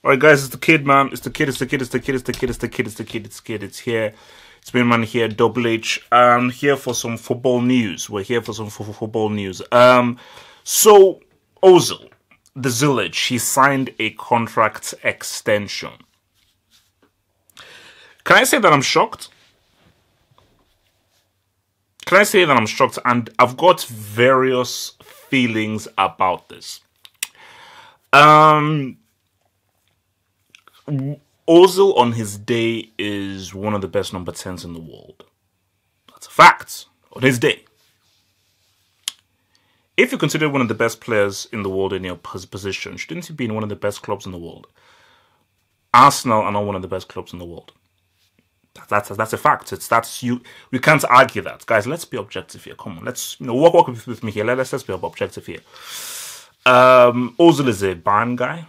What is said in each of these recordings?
Alright guys, it's the kid, man. It's the kid, it's the kid, it's the kid, it's the kid, it's the kid, it's the kid, it's the kid, it's here. It's me, man, here, Double H. I'm here for some football news. We're here for some football news. So, Ozil, the Zillage, he signed a contract extension. Can I say that I'm shocked? Can I say that I'm shocked? And I've got various feelings about this. Ozil on his day is one of the best number 10s in the world. That's a fact. On his day. If you consider one of the best players in the world in your position, shouldn't he be in one of the best clubs in the world? Arsenal are not one of the best clubs in the world. That's a fact. We can't argue that, guys. Let's be objective here. Come on, let's walk with me here. Let's be objective here. Ozil is a Bayern guy,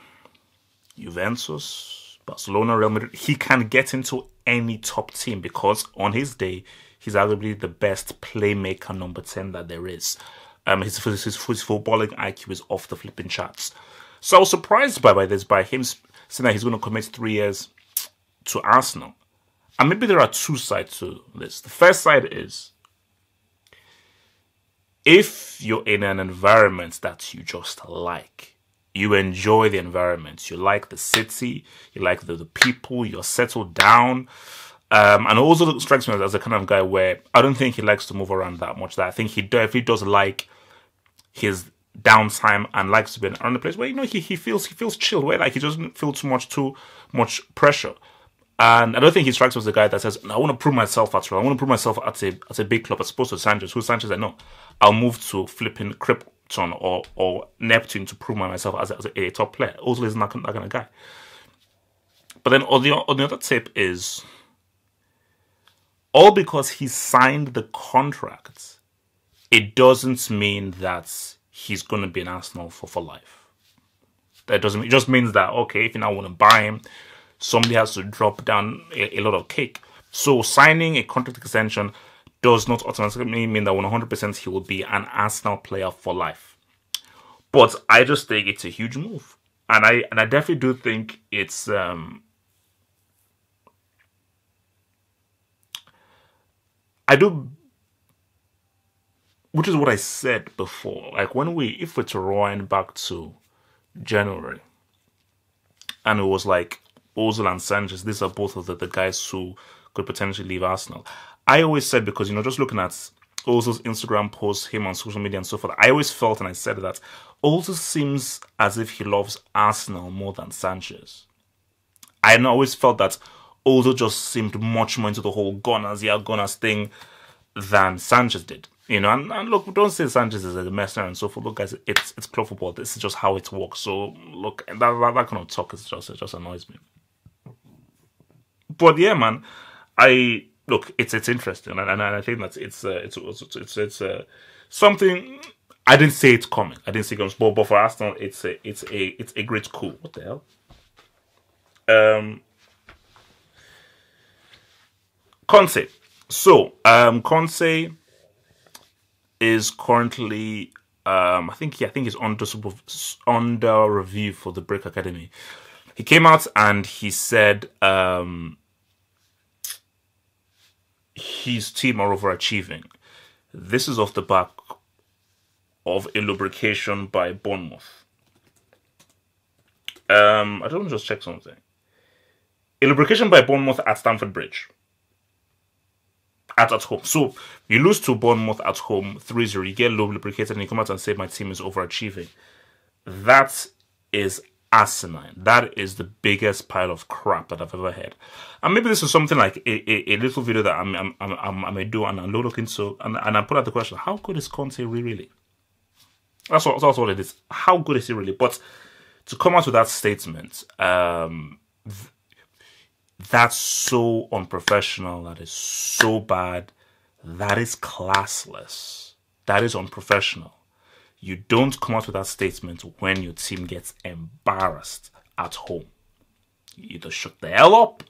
Juventus, Barcelona, Real Madrid. He can get into any top team because on his day, he's arguably the best playmaker number 10 that there is. His footballing IQ is off the flipping charts. So I was surprised by him saying that he's going to commit 3 years to Arsenal. And maybe there are two sides to this. The first side is, if you're in an environment that you just like, you enjoy the environment, you like the city, you like the people, you're settled down. And also strikes me as a kind of guy where I don't think he likes to move around that much. That I think he does like his downtime and likes to be around the place where he feels chill, where like he doesn't feel too much pressure. And I don't think he strikes me as a guy that says, I want to prove myself at Real. I want to prove myself at a big club as opposed to Sanchez. Who's Sanchez? I know. I'll move to flipping Krypton or Neptune to prove myself as a top player. Ozil is not that kind of guy. But then on the other tip is, all because he signed the contract, it doesn't mean that he's going to be in Arsenal for life. It just means that, okay, if you now want to buy him, somebody has to drop down a lot of cake. So signing a contract extension does not automatically mean that 100% he will be an Arsenal player for life. But I just think it's a huge move. And I definitely do think it's which is what I said before. Like if we're to rewind back to January, and it was like Ozil and Sanchez, these are both of the guys who could potentially leave Arsenal. I always said, because, just looking at Ozil's Instagram posts, him on social media and so forth, I always felt, and I said that, Ozil seems as if he loves Arsenal more than Sanchez. I always felt that Ozil just seemed much more into the whole Gunners thing than Sanchez did. And look, don't say Sanchez is a mercenary and so forth. Look, guys, it's club football. This is just how it works. So, look, that kind of talk it just annoys me. But yeah, man, it's interesting, and I think that it's something. I didn't say it's coming. I didn't say it comes, but for Arsenal, it's a great coup. What the hell? Conte. So, Conte is currently, I think he's under review for the Brick Academy. He came out and he said his team are overachieving. This is off the back of a lubrication by Bournemouth. I don't just check something. A lubrication by Bournemouth at Stamford Bridge. At home. So you lose to Bournemouth at home 3-0. You get low lubricated and you come out and say my team is overachieving. That is asinine. That is the biggest pile of crap that I've ever heard. And maybe this is something like a little video that I may do and I'll look into, and I put out the question: how good is Conte really? That's what it is. How good is he really? But to come out with that statement, that's so unprofessional. That is so bad. That is classless. That is unprofessional. You don't come out with that statement when your team gets embarrassed at home. You either shut the hell up,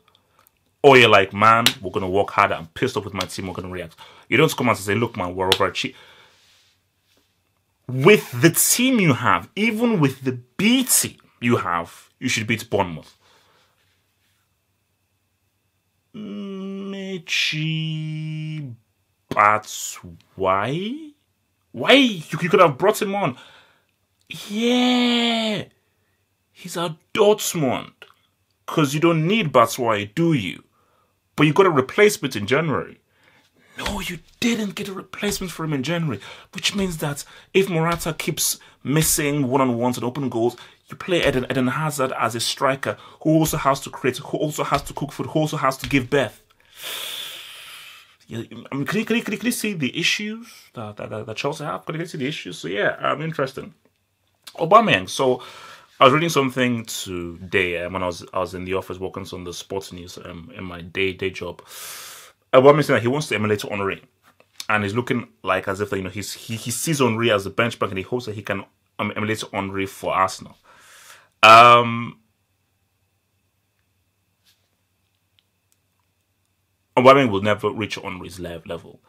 or you're like, man, we're going to work harder. I'm pissed off with my team. We're going to react. You don't come out and say, look, man, we're overachieving. With the team you have, even with the B team You should beat Bournemouth. Michi Batshuayi? Why? You could have brought him on. Yeah. He's at Dortmund. Because you don't need Batshuayi, do you? But you got a replacement in January. No, you didn't get a replacement for him in January. Which means that if Morata keeps missing one-on-ones and open goals, you play Eden Hazard as a striker who also has to create, who also has to cook food, who also has to give birth. I mean, can you see the issues that Chelsea have? Can you see the issues? So yeah, interesting. Aubameyang. So I was reading something today when I was in the office working on the sports news in my day job. Aubameyang saying that he wants to emulate Henry, and he's looking like as if he sees Henry as a benchmark, and he hopes that he can emulate Henry for Arsenal. Aubameyang will never reach Henry's level.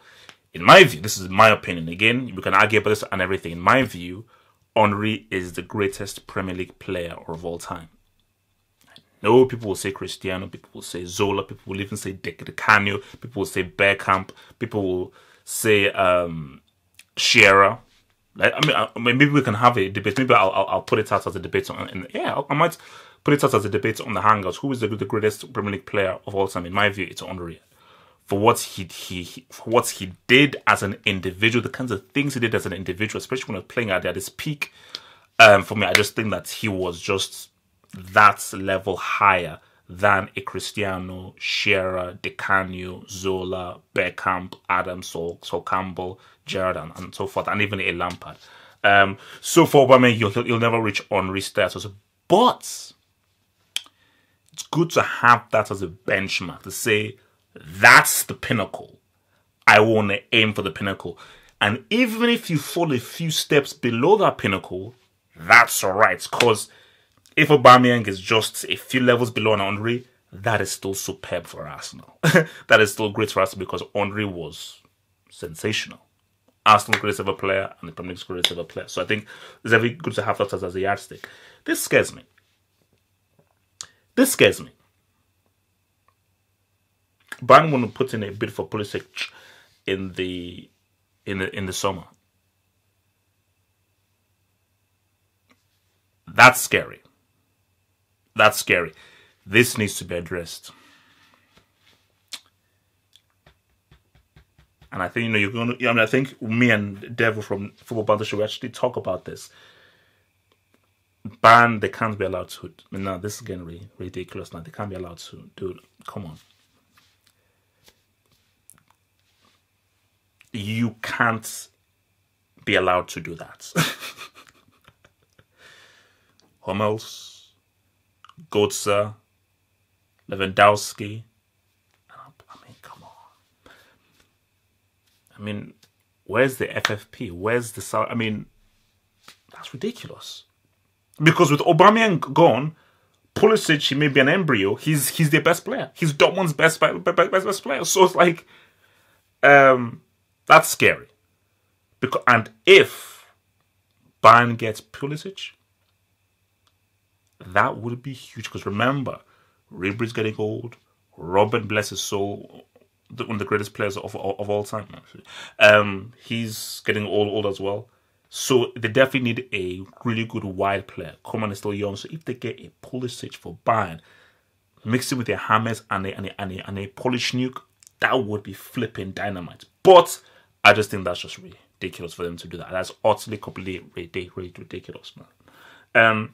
In my view, this is my opinion. Again, we can argue about this and everything. In my view, Henry is the greatest Premier League player of all time. No, people will say Cristiano, people will say Zola, people will even say Di Canio, people will say Bergkamp, people will say Shearer. Maybe we can have a debate. Maybe I'll put it out as a debate I might put it out as a debate on the Hangouts. Who is the greatest Premier League player of all time? In my view, it's Henry. For what he did as an individual, the kinds of things he did as an individual, especially when he was playing at his peak. For me, I just think that he was just that level higher than a Cristiano, Shearer, Di Canio, Zola, Bergkamp, Adams, Sol Campbell, Gerrard, and so forth, and even a Lampard. So for Aubameyang, he'll never reach Henry's status, but it's good to have that as a benchmark to say that's the pinnacle. I want to aim for the pinnacle, and even if you fall a few steps below that pinnacle, that's alright, because if Aubameyang is just a few levels below an Henry, that is still superb for Arsenal. That is still great for Arsenal because Henry was sensational. Arsenal's greatest ever player and the Premier League's greatest ever player. So I think it's very good to have that as a yardstick. This scares me. Bayern want to put in a bid for Pulisic in the summer. That's scary. This needs to be addressed. And I think I think me and Devil from Football Banter should actually talk about this. Ban, they can't be allowed to. No, this is getting really ridiculous now. They can't be allowed to. Dude, come on. You can't be allowed to do that. Hummels, Götze, Lewandowski. I mean, come on. I mean, where's the FFP? Where's the... I mean, that's ridiculous. Because with Aubameyang gone, Pulisic, he may be an embryo. He's their best player. He's Dortmund's best player. So it's like, that's scary. And if Bayern gets Pulisic, that would be huge. Because remember, Ribery's getting old. Robin, bless his soul, one of the greatest players of all time, actually. He's getting old as well. So they definitely need a really good wide player. Coman is still young. So if they get a Pulisic for Bayern, mix it with their James and a Polish nuke, that would be flipping dynamite. But I just think that's just ridiculous for them to do that. That's utterly, completely ridiculous, man.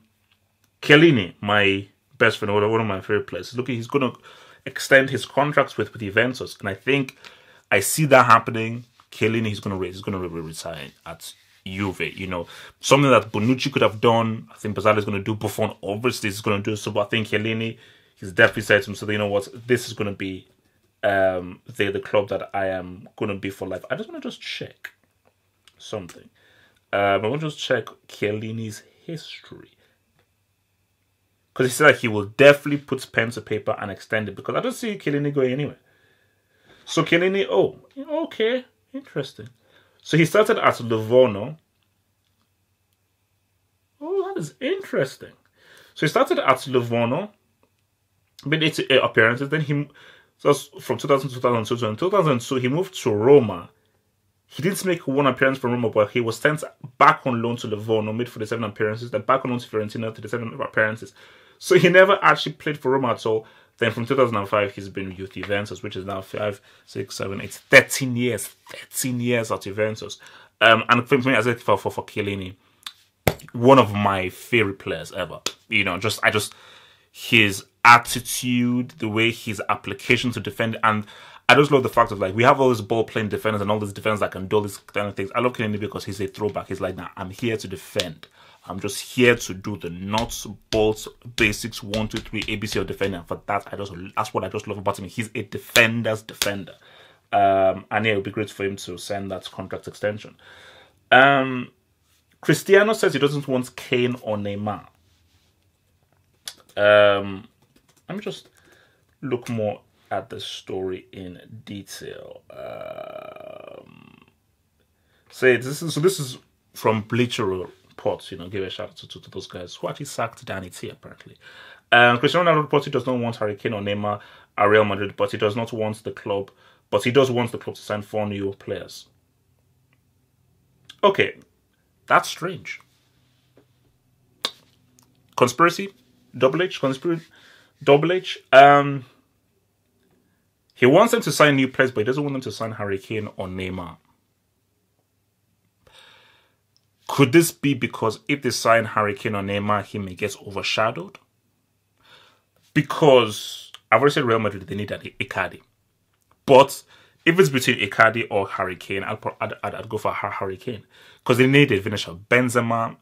Chiellini, my best friend, one of my favorite players, look, he's going to extend his contracts with Juventus, and I think I see that happening. Chiellini, he's going to retire at Juve. You know, something that Bonucci could have done. I think Bazzali is going to do. Buffon obviously is going to do so. But I think Chiellini, he's definitely said to himself, you know what, this is going to be the club that I am going to be for life. I just want to check something. I want to just check Chiellini's history. Because he said that he will definitely put pen to paper and extend it. Because I don't see Chiellini going anywhere. So Chiellini, oh, okay, interesting. So he started at Livorno. Oh, that is interesting. So he started at Livorno, made 88 appearances. Then so from 2000 to 2002. So in 2002, he moved to Roma. He didn't make one appearance for Roma, but he was sent back on loan to Livorno, made 47 appearances. Then back on loan to Fiorentina, 37 appearances. So he never actually played for Roma at all. Then from 2005, he's been with Juventus, which is now 5, 6, 7, 8, 13 years. 13 years at Juventus. And for me, as I for Chiellini, one of my favorite players ever. You know, his attitude, the way his application to defend, and I just love the fact of like we have all these ball playing defenders and all these defenders that can do all these kind of things. I love Chiellini because he's a throwback. He's like, nah, I'm here to defend. I'm just here to do the nuts, bolts, basics, 1, 2, 3, ABC of defending. And for that, that's what I just love about him. He's a defender's defender. And yeah, it would be great for him to send that contract extension. Cristiano says he doesn't want Kane or Neymar. Let me just look more at the story in detail. This is from Bleacher Reports. You know, give a shout out to those guys who actually sacked Danny T apparently. Cristiano Ronaldo reports he does not want Harry Kane or Neymar at Real Madrid, but he does not want the club. But he does want the club to sign 4 new players. Okay, that's strange. Conspiracy, Double H, conspiracy, Double H. He wants them to sign new players, but he doesn't want them to sign Harry Kane or Neymar. Could this be because if they sign Harry Kane or Neymar, he may get overshadowed? Because I've already said Real Madrid, they need an Icardi. But if it's between Icardi or Harry Kane, I'd go for Harry Kane. Because they need a finisher. Benzema,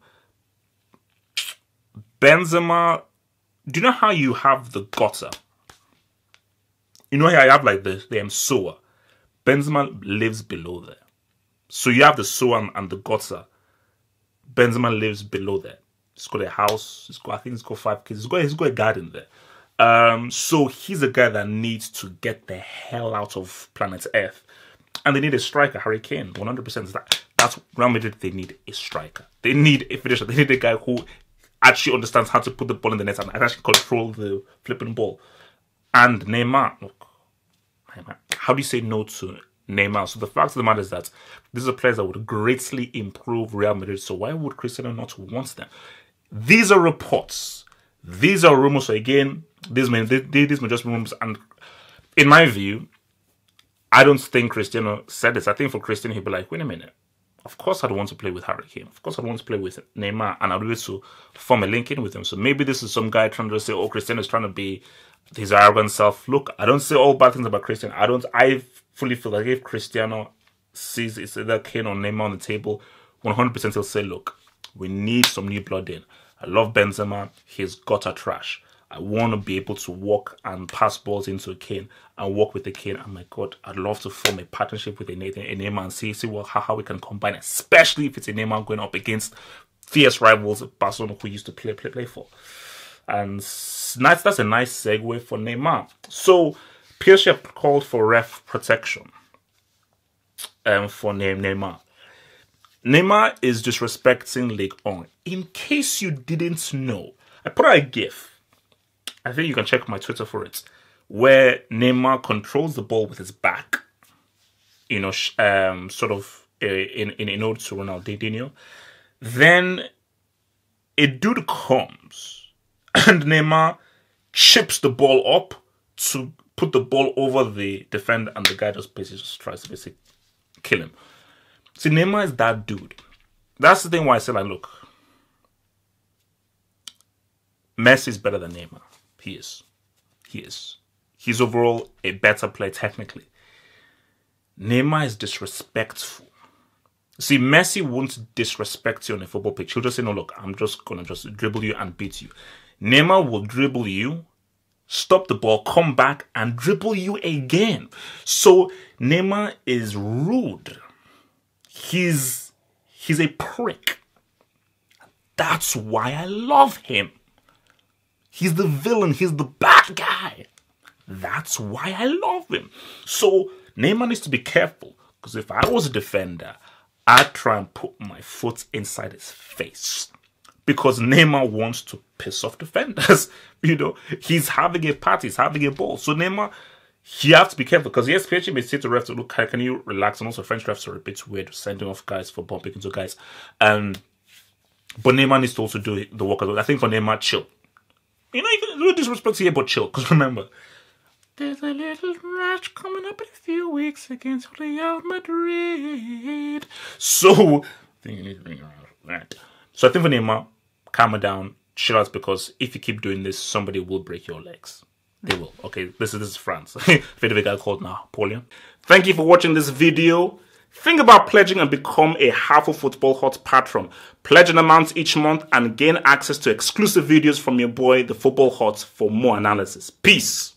do you know how you have the gutter? You know how you have like the sewer? Benzema lives below there. So you have the sewer and the gutter. Benzema lives below there. He's got a house. I think he's got 5 kids. He's got a garden there. So he's a guy that needs to get the hell out of planet Earth. And they need a striker, Harry Kane, 100%. That's Real Madrid, they need a striker. They need a finisher. They need a guy who actually understands how to put the ball in the net and actually control the flipping ball. And Neymar, look, how do you say no to Neymar? So the fact of the matter is that these are players that would greatly improve Real Madrid. So why would Cristiano not want them? These are reports. These are rumors. So again, these may just be rumors. And in my view, I don't think Cristiano said this. I think for Cristiano, he'd be like, wait a minute. Of course I'd want to play with Harry Kane. Of course I'd want to play with Neymar. And I'd be able to form a link in with him. So maybe this is some guy trying to say, oh, Cristiano is trying to be his arrogant self. Look, I don't say all bad things about Cristiano. I fully feel like if Cristiano sees it's either Kane or Neymar on the table, 100% he'll say, look, we need some new blood in. I love Benzema. He's gutter trash. I want to be able to walk and pass balls into a Kane and walk with a Kane. Oh my God, I'd love to form a partnership with a Neymar and see how we can combine, especially if it's a Neymar going up against fierce rivals Barcelona who used to play for. And that's a nice segue for Neymar. So PSG have called for ref protection for Neymar. Neymar is disrespecting Ligue 1. In case you didn't know, I put out a GIF. I think you can check my Twitter for it, where Neymar controls the ball with his back, you know, sort of in order to Ronaldinho. Then a dude comes and Neymar chips the ball up to put the ball over the defender, and the guy just basically tries to basically kill him. See, Neymar is that dude. That's the thing why I say, like, look, Messi is better than Neymar. He is. He's overall a better player technically. Neymar is disrespectful. See, Messi won't disrespect you on a football pitch. He'll just say, no, look, I'm just going to just dribble you and beat you. Neymar will dribble you, stop the ball, come back and dribble you again. So Neymar is rude. He's a prick. That's why I love him. He's the villain. He's the bad guy. That's why I love him. So Neymar needs to be careful, because if I was a defender, I'd try and put my foot inside his face. because Neymar wants to piss off defenders. You know, he's having a party, he's having a ball. So Neymar, he has to be careful, because yes, PSG may say to refs, look, can you relax? And also French refs are a bit weird sending off guys for bumping into guys. But Neymar needs to also do the work. I think for Neymar, chill. You know, you can do disrespect here, but chill. Because remember, there's a little match coming up in a few weeks against Real Madrid. So, I think you need to bring around that. So I think for Neymar, calm down, chill out, because if you keep doing this, somebody will break your legs. They will. Okay, this is France. Bit of a guy called Napoleon. Thank you for watching this video. Think about pledging and become a Half of Football Hot patron. Pledge an amount each month and gain access to exclusive videos from your boy, the Football Hot, for more analysis. Peace.